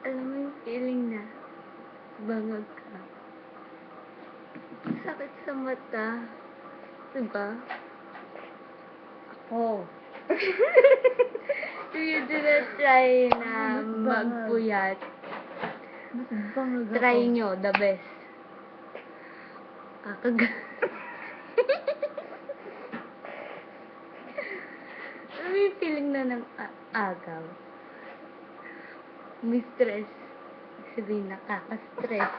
Alam mo yung feeling na bangag ka. Sakit sa mata. Diba? Ako. Do you do not try na magpuyat? Mas bangag ako. Try nyo, the best. Kakag... Ano yung feeling na ng agaw? May stress. Sabihin, nakaka-stress.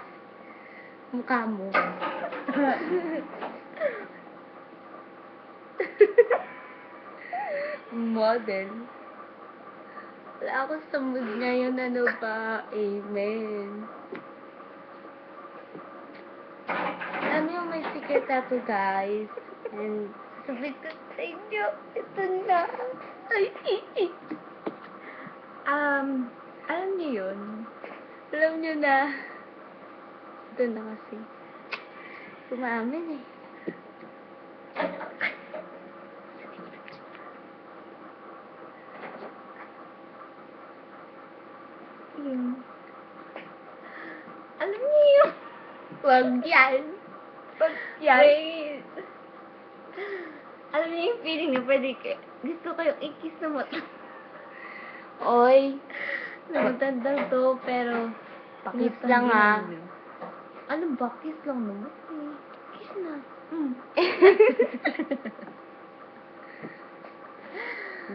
Mukha mo. Model. Wala ako sa mood ngayon. Ano ba? Amen. Ano yung may secret tattoo, guys? And sabi ko sa inyo, ito na. Ay, Alam niyo yun? alam nyo na. Ito na kasi. Kumamin eh. Alam niyo yun? Wag yan. Wag yan. Wait. Alam niyo yung feeling na pwede kayo, gusto kayong i-kiss na mata. Oy. Namatandang to, pero Pakis lang ah. Ano ba? Kiss lang naman eh. Kiss na.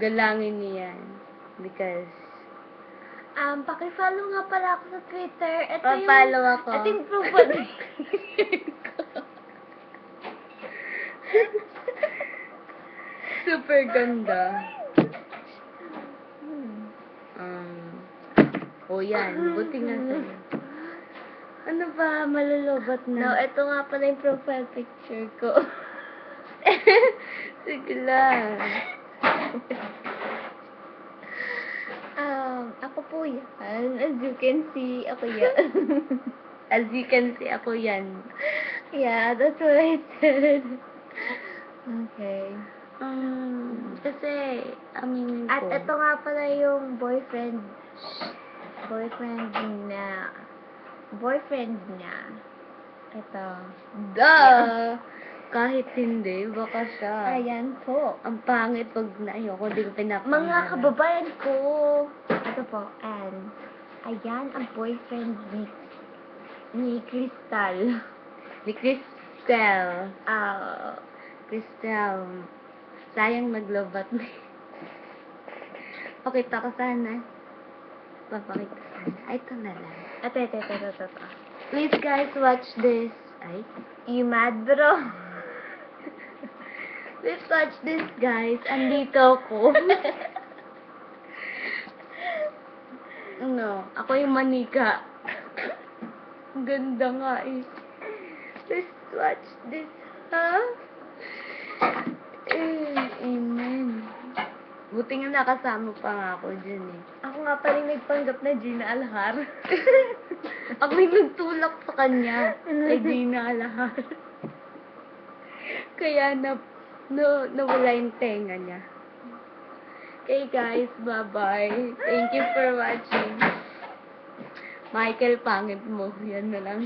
Galangin niyan. Because Paki-follow nga pala ako sa Twitter. Ito Pa-follow ako. Ito yung profile ko. super ganda. Yan. Buti nga sa'yo. Ano ba? Malulubat na. No, ito nga pala yung profile picture ko. Sige lang. Ako po yan. As you can see, ako yan. As you can see, ako yan. Yeah, that's what I said. Okay. Kasi, aminin ko. At ito nga pala yung boyfriend niya. Ito. Duh! Kahit hindi, baka siya. Ayan po. Ang pangit pag na ayoko, di ko pinapangalan. Mga kababayan ko. Ito po, and ayan ang boyfriend ni Crystal. Ni Cristel. Ah, Cristel. Sayang naglobat na. Pakita ko sana. Papakita sana. Ay, ito na lang. ito. Please guys, watch this. Ay. You mad, bro? Please watch this guys. Andito ako. Ano? Ako yung manika. Ang ganda nga eh. Please watch this. Ha? Amen. Buti nga nakasama pa nga ako dyan eh. Ako nga pa rin nagpanggap na Gina Alhar. Ako yung nagtulak sa kanya. Ay, di na lahat. Kaya nawala yung tenga niya. Okay guys, bye-bye. Thank you for watching. Michael, pangit mo. Yan na lang.